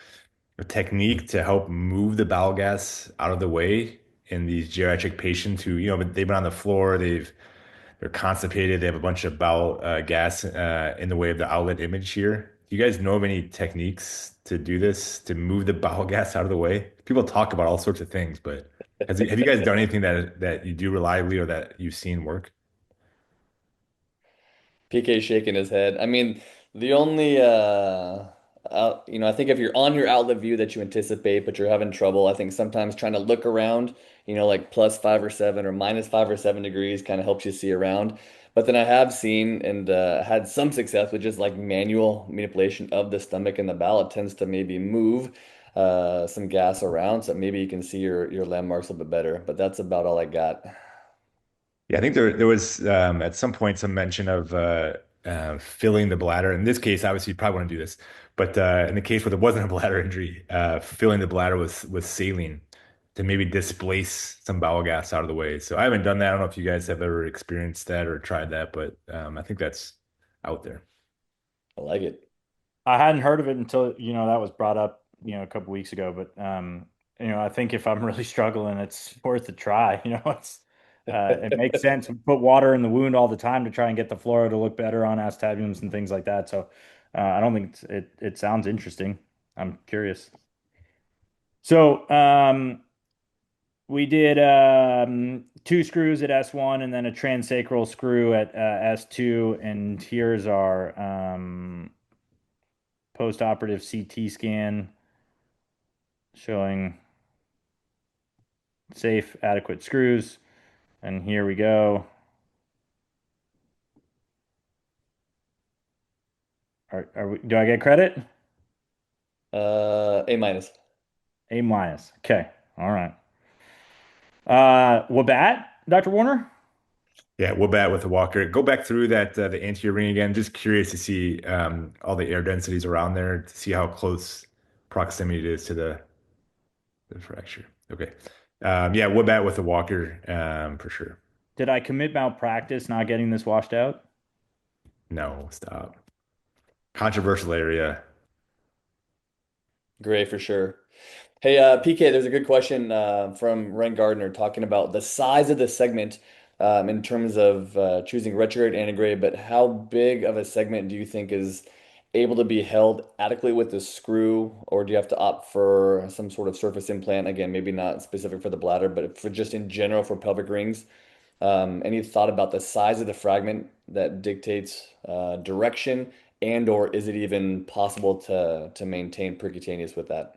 a technique to help move the bowel gas out of the way in these geriatric patients who, they've been on the floor, they're constipated, they have a bunch of bowel gas in the way of the outlet image here. Do you guys know of any techniques to do this, to move the bowel gas out of the way? People talk about all sorts of things, but have you guys done anything that you do reliably or that you've seen work? PK shaking his head. I mean, the only I think if you're on your outlet view that you anticipate, but you're having trouble, I think sometimes trying to look around, like +5 or 7 or -5 or 7 degrees kind of helps you see around. But then I have seen and had some success with just like manual manipulation of the stomach and the bowel. It tends to maybe move some gas around, so maybe you can see your landmarks a little bit better. But that's about all I got. Yeah, I think there was at some point some mention of filling the bladder. In this case, obviously, you probably want to do this, but in the case where there wasn't a bladder injury, filling the bladder with saline to maybe displace some bowel gas out of the way. So I haven't done that. I don't know if you guys have ever experienced that or tried that, but I think that's out there. I like it. I hadn't heard of it until, that was brought up, a couple weeks ago, but I think if I'm really struggling, it's worth a try. It makes sense. We put water in the wound all the time to try and get the flora to look better on acetabulums and things like that. So I don't think it sounds interesting. I'm curious. So we did two screws at S1 and then a transsacral screw at S2. And here's our post-operative CT scan showing safe, adequate screws. And here we go. Do I get credit? A minus. A minus. Okay. All right. WBAT, Dr. Warner? Yeah, WBAT with the walker. Go back through that the anterior ring again. Just curious to see all the air densities around there to see how close proximity it is to the fracture. Okay. Yeah, WBAT with the walker for sure. Did I commit malpractice not getting this washed out? No, stop. Controversial area. Gray for sure. Hey, PK, there's a good question from Ren Gardner talking about the size of the segment in terms of choosing retrograde antegrade, but how big of a segment do you think is able to be held adequately with the screw, or do you have to opt for some sort of surface implant? Again, maybe not specific for the bladder, but for just in general for pelvic rings. Any thought about the size of the fragment that dictates direction, and or is it even possible to maintain percutaneous with that?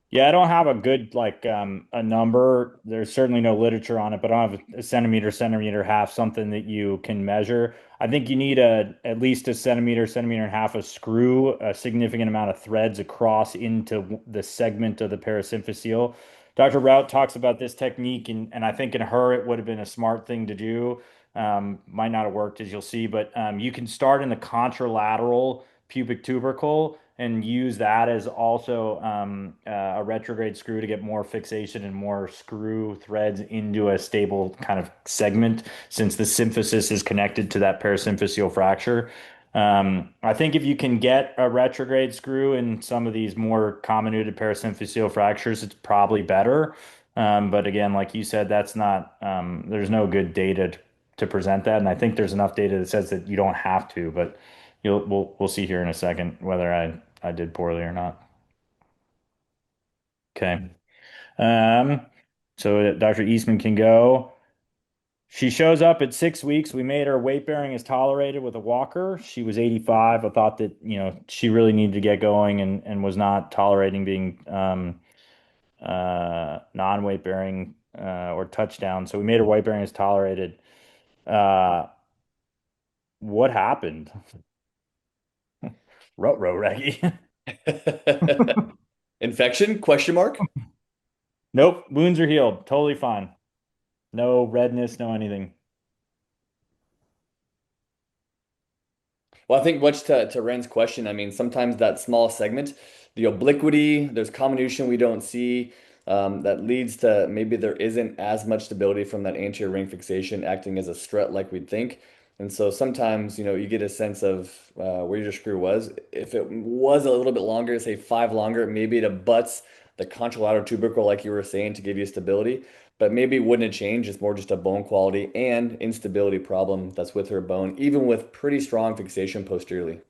Yeah, I don't have a good a number. There's certainly no literature on it, but I don't have a centimeter, centimeter half, something that you can measure. I think you need a at least a centimeter, centimeter and a half of screw, a significant amount of threads across into the segment of the parasymphyseal. Dr. Rout talks about this technique, and I think in her it would have been a smart thing to do. Might not have worked as you'll see, but you can start in the contralateral pubic tubercle and use that as also a retrograde screw to get more fixation and more screw threads into a stable kind of segment since the symphysis is connected to that parasymphyseal fracture. I think if you can get a retrograde screw in some of these more comminuted parasymphyseal fractures, it's probably better. But again, like you said, that's not, there's no good data to present that. And I think there's enough data that says that you don't have to, but we'll see here in a second whether I did poorly or not. Okay. Um, so Dr. Eastman can go. She shows up at 6 weeks. We made her weight bearing as tolerated with a walker. She was 85. I thought that, she really needed to get going and was not tolerating being non-weight bearing or touchdown. So we made her weight bearing as tolerated. Uh, what happened? Ruh-roh, Reggie. Infection? Question mark. Nope, wounds are healed. Totally fine. No redness, no anything. Well, I think much to Ren's question, I mean, sometimes that small segment, the obliquity, there's comminution we don't see that leads to maybe there isn't as much stability from that anterior ring fixation acting as a strut like we'd think. And so sometimes, you get a sense of where your screw was. If it was a little bit longer, say 5 longer, maybe it abuts the contralateral tubercle, like you were saying, to give you stability. But maybe it wouldn't have changed. It's more just a bone quality and instability problem that's with her bone, even with pretty strong fixation posteriorly.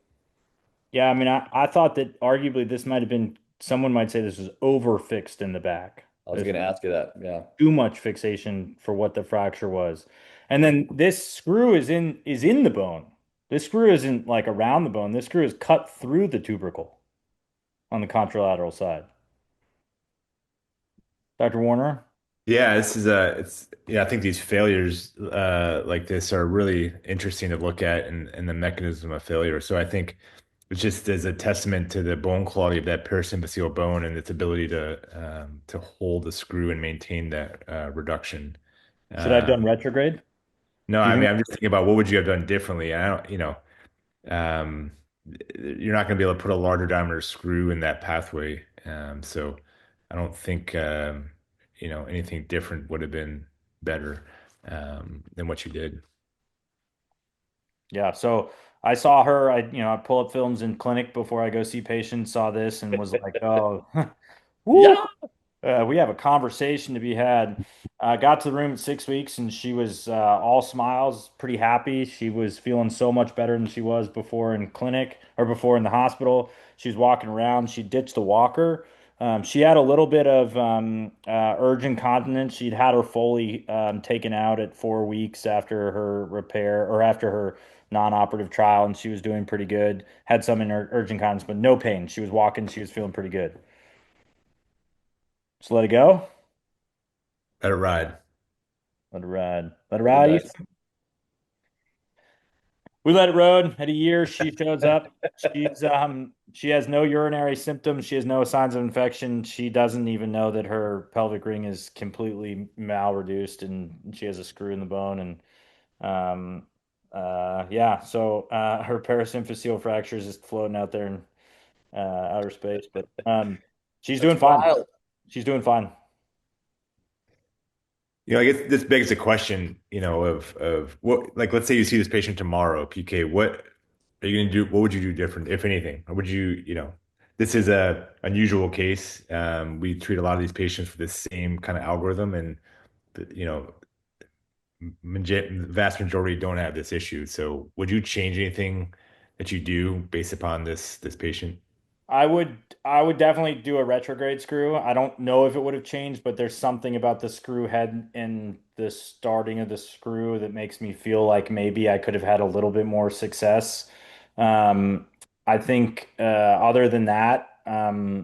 Yeah, I mean, I thought that arguably this might have been, someone might say this was over fixed in the back. I was There's going to ask you that. Yeah. too much fixation for what the fracture was. And then this screw is in the bone. This screw isn't like around the bone. This screw is cut through the tubercle on the contralateral side. Dr. Warner? Yeah, this is it's yeah, I think these failures like this are really interesting to look at and the mechanism of failure. So I think it's just as a testament to the bone quality of that parasymphyseal bone and its ability to hold the screw and maintain that reduction. Should I have done Um, retrograde? no, Do you I mean think? I'm just thinking about what would you have done differently? I don't, um, you're not going to be able to put a larger diameter screw in that pathway. So I don't think anything different would have been better than what you did. Yeah, so I saw her, I pull up films in clinic before I go see patients, saw this and was like, oh, woo. Yeah. We have a conversation to be had. Got to the room at 6 weeks and she was all smiles, pretty happy. She was feeling so much better than she was before in clinic or before in the hospital. She was walking around. She ditched the walker. She had a little bit of urge incontinence. She'd had her Foley taken out at 4 weeks after her repair or after her non-operative trial, and she was doing pretty good. Had some in urge incontinence, but no pain. She was walking. She was feeling pretty good. Just let it go. Let it ride. Let it ride. Let it The ride. dice. We let it rode. At a year, she shows up. She has no urinary symptoms. She has no signs of infection. She doesn't even know that her pelvic ring is completely malreduced and she has a screw in the bone. And yeah, so her parasymphyseal fracture is just floating out there in outer space. But she's That's doing fine. wild. She's doing fine. I guess this begs the question, of what, like, let's say you see this patient tomorrow, PK, what are you going to do? What would you do different, if anything? Or would this is a unusual case. We treat a lot of these patients with the same kind of algorithm, and the, vast majority don't have this issue. So would you change anything that you do based upon this patient? I would definitely do a retrograde screw. I don't know if it would have changed, but there's something about the screw head and the starting of the screw that makes me feel like maybe I could have had a little bit more success. Um, I think other than that, I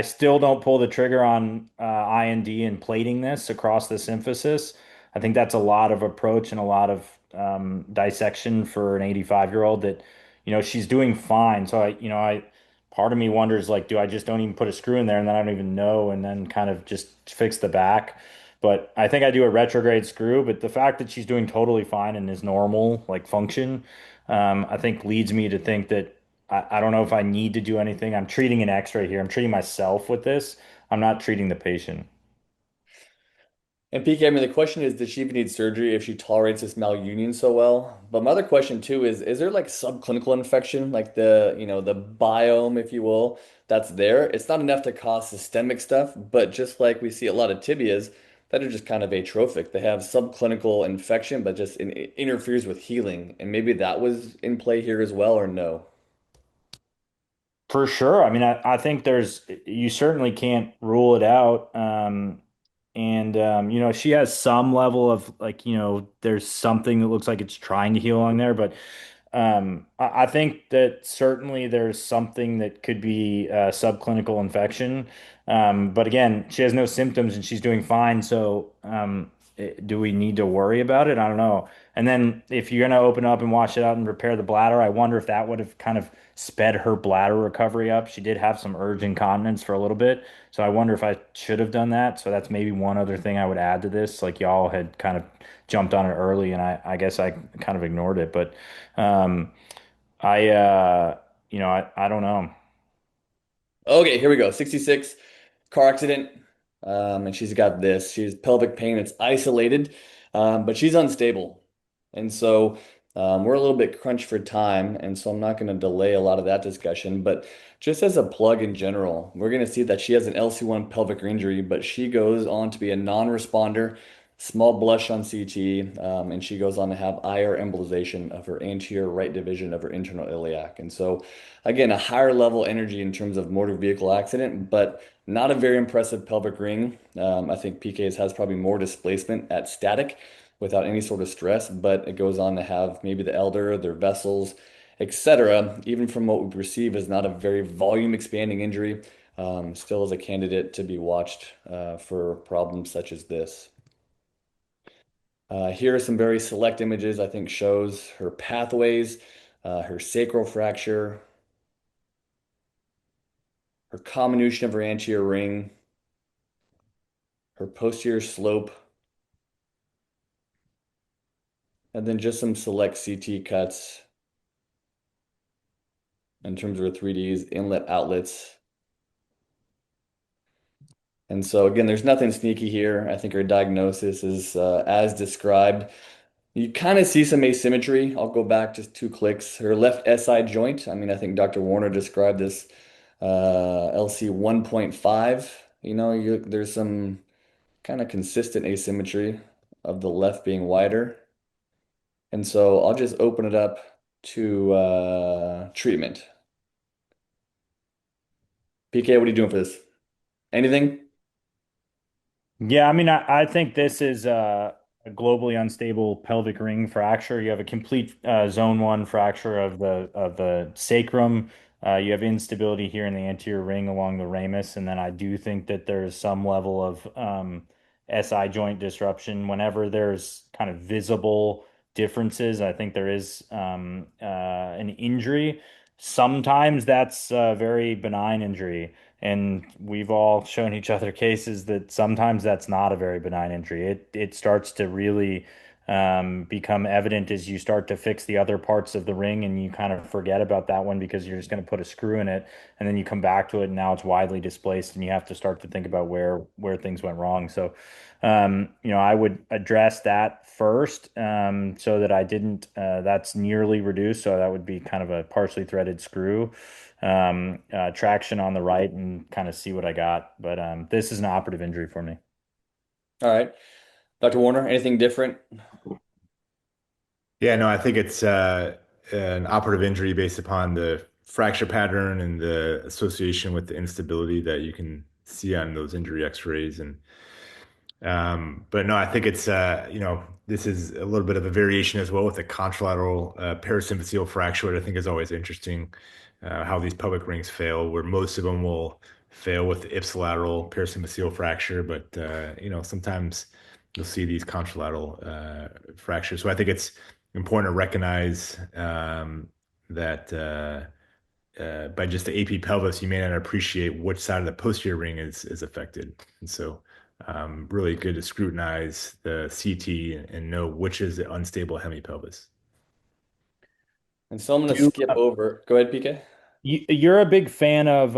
still don't pull the trigger on IND and plating this across the symphysis. I think that's a lot of approach and a lot of dissection for an 85-year-old that, she's doing fine. So part of me wonders like, do I just don't even put a screw in there and then I don't even know and then kind of just fix the back? But I think I do a retrograde screw. But the fact that she's doing totally fine and is normal, like function, I think leads me to think that I don't know if I need to do anything. I'm treating an X-ray here. I'm treating myself with this. I'm not treating the patient. And PK, I mean, the question is, does she even need surgery if she tolerates this malunion so well? But my other question too is there like subclinical infection, like the biome, if you will, that's there? It's not enough to cause systemic stuff, but just like we see a lot of tibias that are just kind of atrophic. They have subclinical infection, but just it interferes with healing. And maybe that was in play here as well, or no? For sure. I mean, I think you certainly can't rule it out. She has some level of like, there's something that looks like it's trying to heal along there, but I think that certainly there's something that could be subclinical infection. But again, she has no symptoms and she's doing fine. So, do we need to worry about it? I don't know. And then if you're going to open up and wash it out and repair the bladder, I wonder if that would have kind of sped her bladder recovery up. She did have some urge incontinence for a little bit. So I wonder if I should have done that. So that's maybe one other thing I would add to this. Like y'all had kind of jumped on it early and I guess I kind of ignored it. But um, I don't know. Okay, here we go. 66, car accident. And she's got this. She's pelvic pain. It's isolated, but she's unstable. And so we're a little bit crunched for time. And so I'm not going to delay a lot of that discussion. But just as a plug in general, we're going to see that she has an LC-1 pelvic injury, but she goes on to be a non-responder, small blush on CT, and she goes on to have IR embolization of her anterior right division of her internal iliac. And so again, a higher level energy in terms of motor vehicle accident, but not a very impressive pelvic ring. I think PK's has probably more displacement at static without any sort of stress, but it goes on to have maybe the elder, their vessels, etc. Even from what we perceive as not a very volume expanding injury, still is a candidate to be watched for problems such as this. Here are some very select images I think shows her pathways, her sacral fracture, her comminution of her anterior ring, her posterior slope, and then just some select CT cuts in terms of her 3Ds, inlet outlets. And so again, there's nothing sneaky here. I think her diagnosis is as described. You kind of see some asymmetry. I'll go back just 2 clicks. Her left SI joint. I mean, I think Dr. Warner described this LC 1.5. There's some kind of consistent asymmetry of the left being wider. And so I'll just open it up to treatment. PK, what are you doing for this? Anything? Yeah, I mean, I think this is a globally unstable pelvic ring fracture. You have a complete zone one fracture of the sacrum. You have instability here in the anterior ring along the ramus, and then I do think that there's some level of SI joint disruption whenever there's kind of visible differences. I think there is an injury. Sometimes that's a very benign injury, and we've all shown each other cases that sometimes that's not a very benign injury. It starts to really become evident as you start to fix the other parts of the ring, and you kind of forget about that one because you're just going to put a screw in it, and then you come back to it, and now it's widely displaced, and you have to start to think about where things went wrong. So, I would address that first, so that I didn't. That's nearly reduced, so that would be kind of a partially threaded screw. Traction on the right, and kind of see what I got. But this is an operative injury for me. All right. Dr. Warner, anything different? Yeah, no, I think it's an operative injury based upon the fracture pattern and the association with the instability that you can see on those injury x-rays. But no, I think it's this is a little bit of a variation as well with the contralateral parasymphyseal fracture, which I think is always interesting, how these pelvic rings fail, where most of them will fail with the ipsilateral parasymphyseal fracture, but sometimes you'll see these contralateral fractures. So I think it's important to recognize that by just the AP pelvis, you may not appreciate which side of the posterior ring is affected. And so really good to scrutinize the CT and know which is the unstable hemipelvis. And so I'm going to Do skip over. Go ahead, PK. you're a big fan of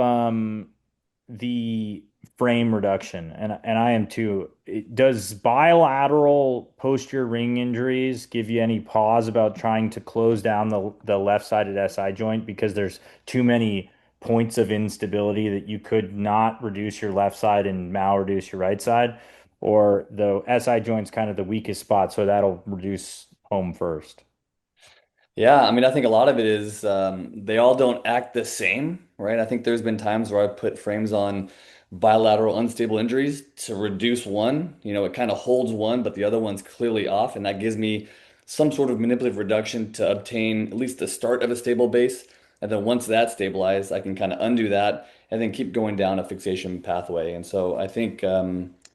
the frame reduction, and I am too. Does bilateral posterior ring injuries give you any pause about trying to close down the left-sided SI joint because there's too many points of instability that you could not reduce your left side and reduce your right side, or the SI joint's kind of the weakest spot, so that'll reduce home first? Yeah, I mean, I think a lot of it is they all don't act the same, right? I think there's been times where I've put frames on bilateral unstable injuries to reduce one. It kind of holds one, but the other one's clearly off, and that gives me some sort of manipulative reduction to obtain at least the start of a stable base. And then once that's stabilized, I can kind of undo that and then keep going down a fixation pathway. And so I think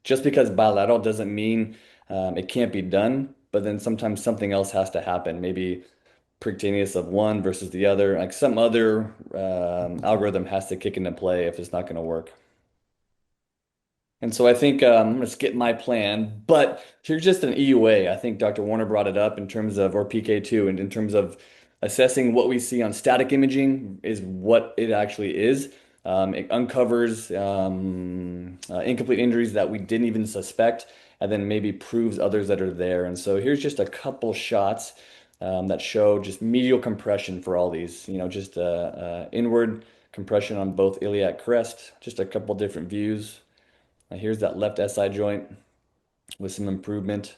just because bilateral doesn't mean it can't be done, but then sometimes something else has to happen. Maybe percutaneous of one versus the other. Like some other algorithm has to kick into play if it's not going to work. And so I think I'm going to skip my plan, but here's just an EUA. I think Dr. Warner brought it up in terms of, or PK2, and in terms of assessing what we see on static imaging is what it actually is. It uncovers incomplete injuries that we didn't even suspect, and then maybe proves others that are there. And so here's just a couple shots that show just medial compression for all these, just inward compression on both iliac crest, just a couple different views. Here's that left SI joint with some improvement.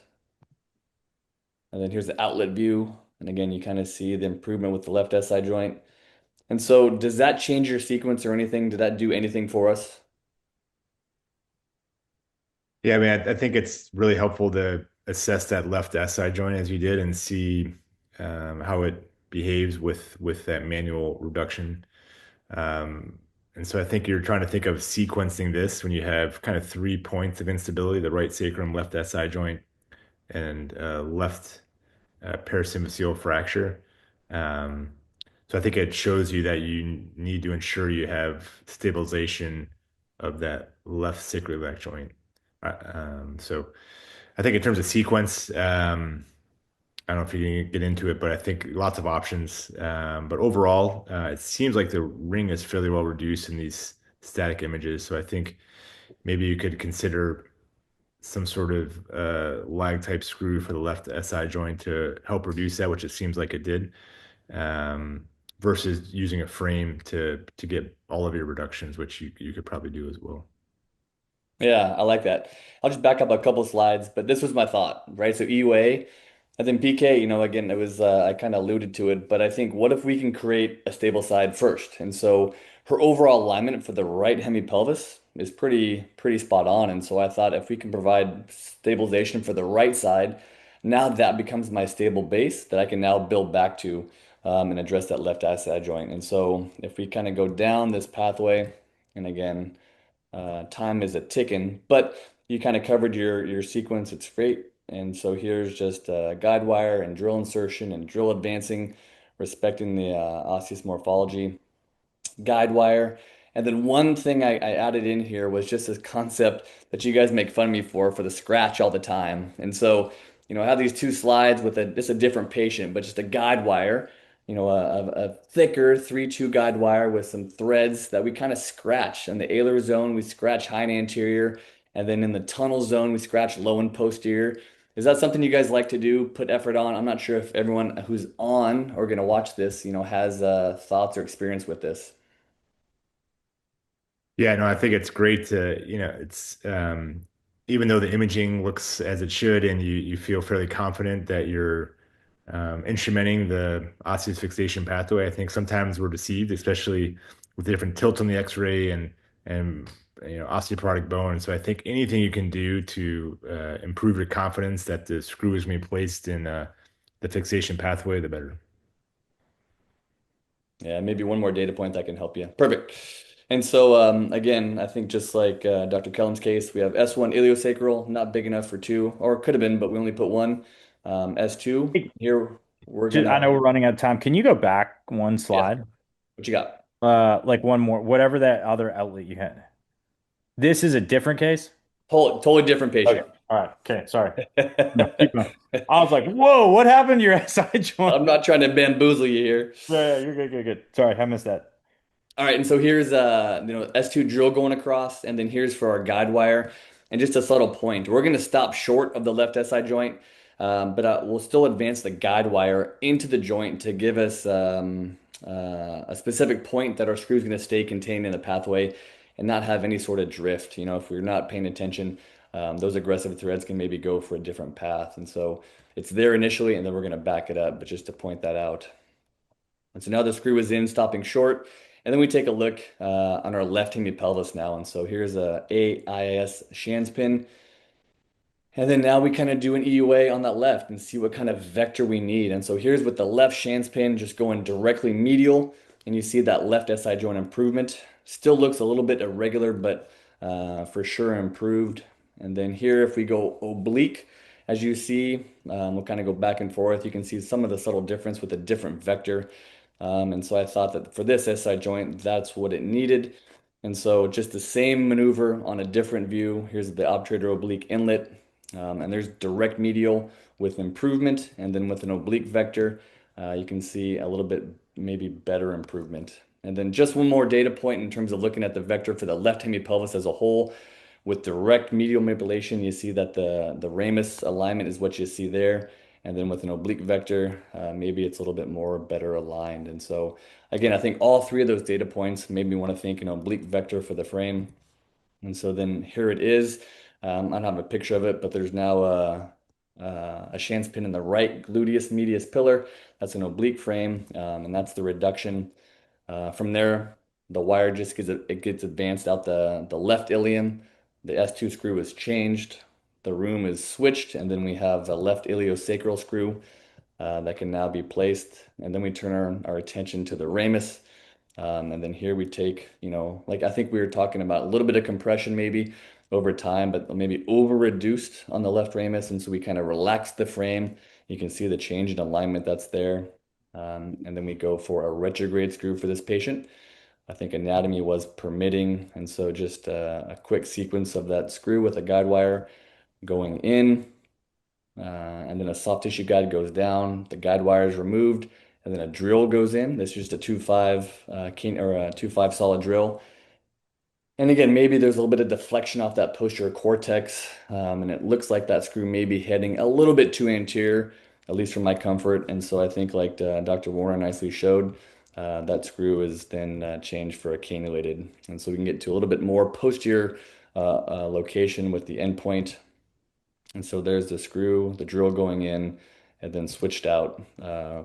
And then here's the outlet view. And again, you kind of see the improvement with the left SI joint. And so does that change your sequence or anything? Did that do anything for us? Yeah, I mean, I think it's really helpful to assess that left SI joint as you did and see how it behaves with that manual reduction. Um, and so I think you're trying to think of sequencing this when you have kind of 3 points of instability, the right sacrum, left SI joint, and left parasymphyseal fracture. Um, so I think it shows you that you need to ensure you have stabilization of that left sacroiliac joint. So I think in terms of sequence, I don't know if you can get into it, but I think lots of options. But overall, it seems like the ring is fairly well reduced in these static images. So I think maybe you could consider some sort of lag type screw for the left SI joint to help reduce that, which it seems like it did, um, versus using a frame to get all of your reductions, which you could probably do as well. Yeah, I like that. I'll just back up a couple slides, but this was my thought, right? So EUA, and then PK, again, it was I kind of alluded to it, but I think what if we can create a stable side first? And so her overall alignment for the right hemipelvis is pretty spot on. And so I thought if we can provide stabilization for the right side, now that becomes my stable base that I can now build back to and address that left SI joint. And so if we kind of go down this pathway, and again, time is a ticking, but you kind of covered your sequence. It's great. And so here's just guide wire and drill insertion and drill advancing, respecting the osseous morphology, guide wire. And then one thing I added in here was just this concept that you guys make fun of me for the scratch all the time. And so, I have these two slides with just a different patient, but just a guide wire, a thicker 3-2 guide wire with some threads that we kind of scratch. In the alar zone, we scratch high and anterior. And then in the tunnel zone, we scratch low and posterior. Is that something you guys like to do, put effort on? I'm not sure if everyone who's on or going to watch this, has thoughts or experience with this. Yeah, no, I think it's great to, it's even though the imaging looks as it should and you feel fairly confident that you're instrumenting the osseous fixation pathway, I think sometimes we're deceived, especially with the different tilt on the X-ray and osteoporotic bone. So I think anything you can do to improve your confidence that the screw is being placed in the fixation pathway, the better. Yeah, maybe one more data point that can help you. Perfect. And so, again, I think just like Dr. Kellum's case, we have S1 iliosacral, not big enough for two, or it could have been, but we only put one. S2, Hey, here we're I know gonna, we're running out of time. Can you go back one yeah, slide? what you got? Like one more, whatever that other outlet you had. This is a different case? Totally different Okay. patient. All right. Okay. Sorry. No, keep going. I was like, whoa, what happened to your SI joint? I'm not trying to bamboozle you here. Yeah, you're good, good, good. Sorry, I missed that. All right, and so here's S2 drill going across, and then here's for our guide wire. And just a subtle point, we're going to stop short of the left SI joint, but we'll still advance the guide wire into the joint to give us a specific point that our screw is going to stay contained in the pathway and not have any sort of drift. If we're not paying attention, those aggressive threads can maybe go for a different path. And so it's there initially, and then we're going to back it up, but just to point that out. And so now the screw is in, stopping short. And then we take a look on our left hemipelvis now. And so here's a AIS Shands pin. And then now we kind of do an EUA on that left and see what kind of vector we need. And so here's with the left Shands pin just going directly medial. And you see that left SI joint improvement. Still looks a little bit irregular, but for sure improved. And then here, if we go oblique, as you see, we'll kind of go back and forth. You can see some of the subtle difference with a different vector. And so I thought that for this SI joint, that's what it needed. And so just the same maneuver on a different view. Here's the obturator oblique inlet. And there's direct medial with improvement. And then with an oblique vector, you can see a little bit maybe better improvement. And then just one more data point in terms of looking at the vector for the left hemipelvis as a whole. With direct medial manipulation, you see that the ramus alignment is what you see there. And then with an oblique vector, maybe it's a little bit more better aligned. And so, again, I think all three of those data points made me want to think an oblique vector for the frame. And so then here it is. I don't have a picture of it, but there's now a Shands pin in the right gluteus medius pillar. That's an oblique frame, and that's the reduction. From there, the wire just gets advanced out the left ilium. The S2 screw is changed. The room is switched, and then we have a left iliosacral screw that can now be placed. And then we turn our attention to the ramus. And then here we take, like I think we were talking about a little bit of compression maybe over time, but maybe over reduced on the left ramus. And so we kind of relax the frame. You can see the change in alignment that's there. And then we go for a retrograde screw for this patient. I think anatomy was permitting. And so just a quick sequence of that screw with a guide wire going in. And then a soft tissue guide goes down, the guide wire is removed, and then a drill goes in. This is just a 2.5 or a 2.5 solid drill. And again, maybe there's a little bit of deflection off that posterior cortex, and it looks like that screw may be heading a little bit too anterior, at least for my comfort. And so I think, like Dr. Warner nicely showed, that screw is then changed for a cannulated. And so we can get to a little bit more posterior location with the endpoint. And so there's the screw, the drill going in, and then switched out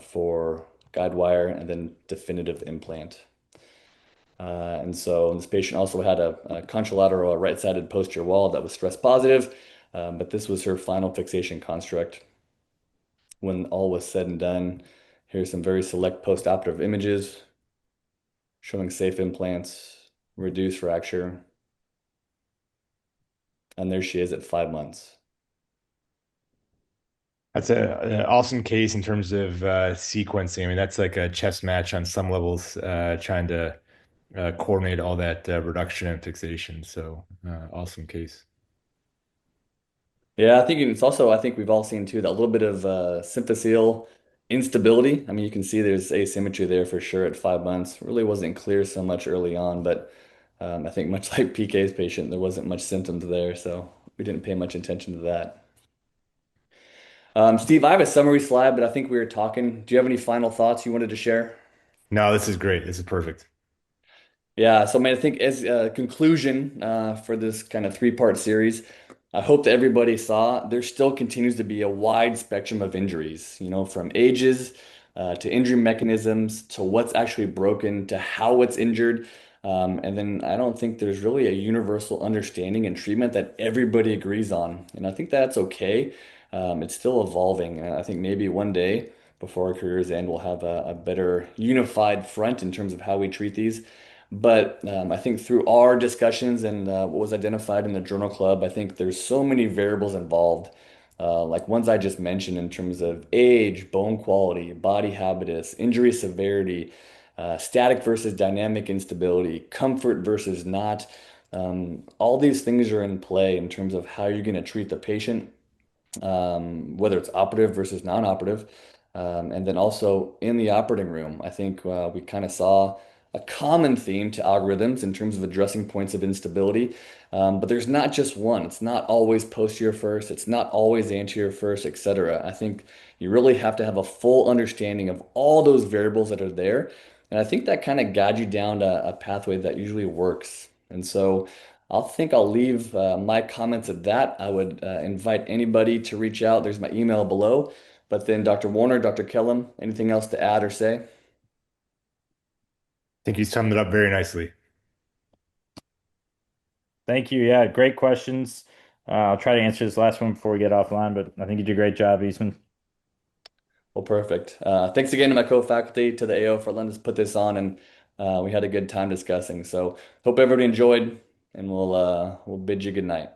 for guide wire and then definitive implant. And so this patient also had a contralateral right-sided posterior wall that was stress positive, but this was her final fixation construct. When all was said and done, Here's some very select post-operative images showing safe implants, reduced fracture, and there she is at 5 months. That's an awesome case in terms of sequencing. I mean, that's like a chess match on some levels, trying to coordinate all that reduction and fixation. So, awesome case. Yeah, I think it's also, I think we've all seen too, that little bit of symphyseal instability. I mean, you can see there's asymmetry there for sure at 5 months. Really wasn't clear so much early on, but I think much like PK's patient, there wasn't much symptoms there, so we didn't pay much attention to that. Steve, I have a summary slide, but I think we were talking. Do you have any final thoughts you wanted to share? No, this is great. This is perfect. Yeah, so I mean, I think as a conclusion for this kind of three-part series, I hope that everybody saw there still continues to be a wide spectrum of injuries, from ages to injury mechanisms to what's actually broken to how it's injured. And then I don't think there's really a universal understanding and treatment that everybody agrees on. And I think that's okay. It's still evolving. And I think maybe one day before our career's end, we'll have a better unified front in terms of how we treat these. But I think through our discussions and what was identified in the journal club, I think there's so many variables involved, like ones I just mentioned in terms of age, bone quality, body habitus, injury severity, static versus dynamic instability, comfort versus not. All these things are in play in terms of how you're going to treat the patient, whether it's operative versus non-operative. And then also in the operating room, I think we kind of saw a common theme to algorithms in terms of addressing points of instability. But there's not just one. It's not always posterior first. It's not always anterior first, etc. I think you really have to have a full understanding of all those variables that are there. And I think that kind of guides you down a pathway that usually works. And so I'll leave my comments at that. I would invite anybody to reach out. There's my email below. But then Dr. Warner, Dr. Kellum, anything else to add or say? I think you summed it up very nicely. Thank you. Yeah, great questions. I'll try to answer this last one before we get offline, but I think you did a great job, Eastman. Well, perfect. Thanks again to my co-faculty, to the AO for letting us put this on, and we had a good time discussing. So hope everybody enjoyed, and we'll bid you good night.